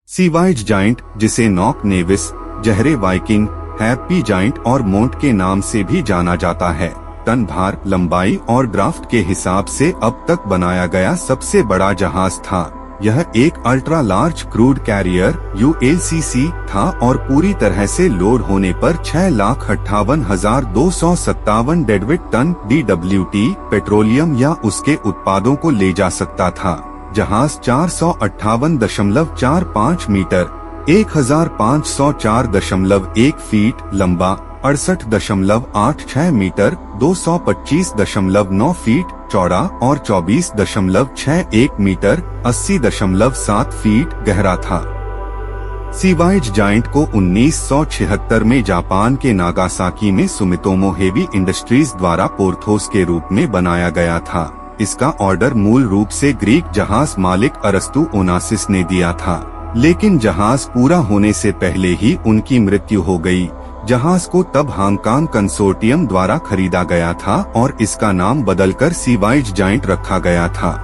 सीवाइज giant, जिसे knock नेविस, जहरे Viking, happy giant और मोंट के नाम से भी जाना जाता है, टन भार, लंबाई और ड्राफ्ट के हिसाब से अब तक बनाया गया सबसे बड़ा जहाज था। यह एक ultra large crude carrier ULCC था और पूरी तरह से लोड होने पर 6,58,257 डेडवेट टन DWT पेट्रोलियम या उसके उत्पादों को ले जा सकता था। जहाज 458.45 मीटर 1504.1 फीट लंबा, 68.86 मीटर 225.9 फीट चौड़ा और 24.61 मीटर 80.7 फीट गहरा था। सीवाइज जायंट को 1976 में जापान के नागासाकी में सुमितोमो हेवी इंडस्ट्रीज द्वारा पोर्थोस के रूप में बनाया गया था। इसका ऑर्डर मूल रूप से ग्रीक जहाज मालिक अरस्तु ओनासिस ने दिया था, लेकिन जहाज पूरा होने से पहले ही उनकी मृत्यु हो गई। जहाज को तब हांगकांग कंसोर्टियम द्वारा खरीदा गया था और इसका नाम बदलकर सीवाइज जायंट रखा गया था।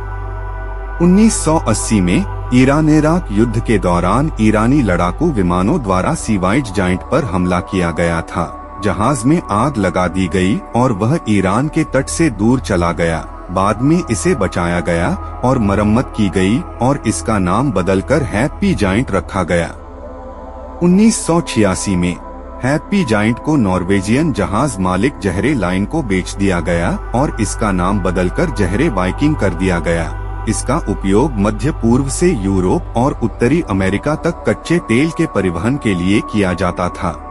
1980 में ईरान-इराक युद्ध के दौरान ईरानी लड़ाकू विमानों द्वारा सीवाइज जायंट पर हमला किया गया था। जहाज में आग लगा दी गई और वह ईरान के तट से दूर चला गया। बाद में इसे बचाया गया और मरम्मत की गई और इसका नाम बदलकर हैप्पी जायंट रखा गया। 1986 में हैप्पी जायंट को नॉर्वेजियन जहाज मालिक जहरे लाइन को बेच दिया गया और इसका नाम बदलकर जहरे वाइकिंग कर दिया गया। इसका उपयोग मध्य पूर्व से यूरोप और उत्तरी अमेरिका तक कच्चे तेल के परिवहन के लिए किया जाता था।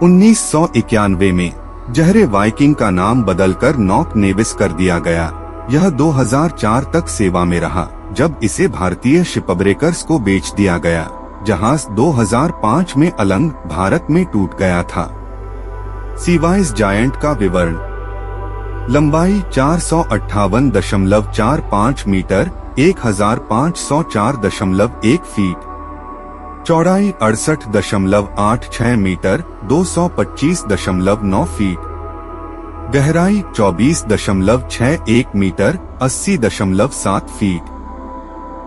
1991 में जहरे वाइकिंग का नाम बदलकर नॉक नेविस कर दिया गया। यह 2004 तक सेवा में रहा, जब इसे भारतीय शिपब्रेकर्स को बेच दिया गया। जहाज 2005 में अलंग, भारत में टूट गया था। सीवाइज जायंट का विवरण: लंबाई 458.45 मीटर 1504.1 फीट, चौड़ाई 68.86 मीटर 225.9 फीट, गहराई 24.61 मीटर 80.7 फीट,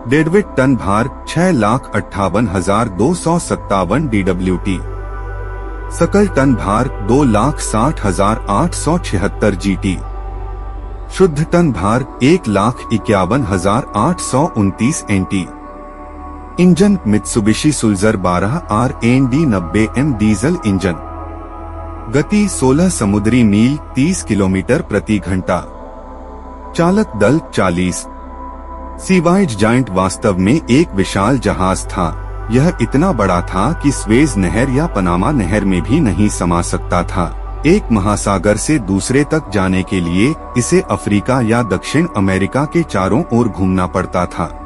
डेडवेट टन भार 6,58,257 DWT, सकल टन भार 2,60,876 GT, शुद्ध टन भार 1,51,829 NT। Engine Mitsubishi Sulzer 12 RND 90M diesel engine. गति 16 समुद्री मील 30 किलोमीटर प्रति घंटा। चालक दल 40। सीवाइज जायंट वास्तव में एक विशाल जहाज था। यह इतना बड़ा था कि स्वेज नहर या पनामा नहर में भी नहीं समा सकता था। एक महासागर से दूसरे तक जाने के लिए इसे अफ्रीका या दक्षिण अमेरिका के चारों ओर घूमना पड़ता था।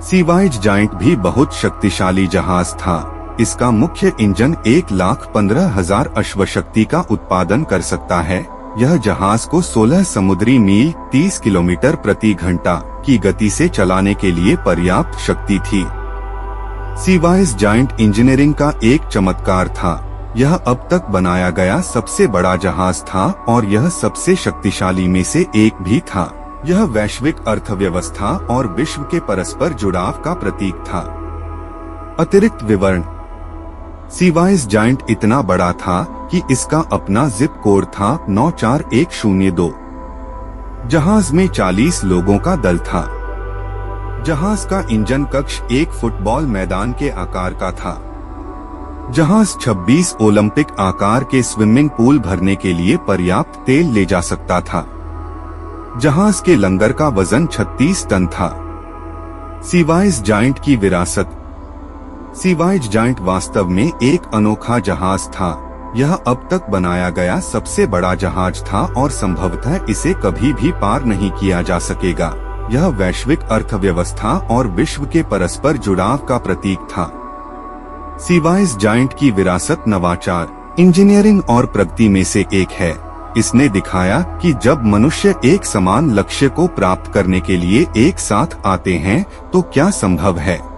सीवाइज जायंट भी बहुत शक्तिशाली जहाज था। इसका मुख्य इंजन 1,15,000 अश्वशक्ति का उत्पादन कर सकता है। यह जहाज को 16 समुद्री मील 30 किलोमीटर प्रति घंटा की गति से चलाने के लिए पर्याप्त शक्ति थी। सीवाइज जायंट इंजीनियरिंग का एक चमत्कार था। यह अब तक बनाया गया सबसे बड़ा जहाज था और यह सबसे शक्तिशाली में से एक भी था। यह वैश्विक अर्थव्यवस्था और विश्व के परस्पर जुड़ाव का प्रतीक था। अतिरिक्त विवरण: सीवाइज जायंट इतना बड़ा था कि इसका अपना जिप कोड था 94102। जहाज में 40 लोगों का दल था। जहाज का इंजन कक्ष एक फुटबॉल मैदान के आकार का था। जहाज 26 ओलंपिक आकार के स्विमिंग पूल भरने के लिए पर्याप्त तेल ले जा सकता था। जहाज के लंगर का वजन 36 टन था। सीवाइज जायंट की विरासत: सीवाइज जायंट वास्तव में एक अनोखा जहाज था। यह अब तक बनाया गया सबसे बड़ा जहाज था और संभवतः इसे कभी भी पार नहीं किया जा सकेगा। यह वैश्विक अर्थव्यवस्था और विश्व के परस्पर जुड़ाव का प्रतीक था। सीवाइज जायंट की विरासत नवाचार, इंजीनियरिंग और प्रगति में से एक है। इसने दिखाया कि जब मनुष्य एक समान लक्ष्य को प्राप्त करने के लिए एक साथ आते हैं तो क्या संभव है।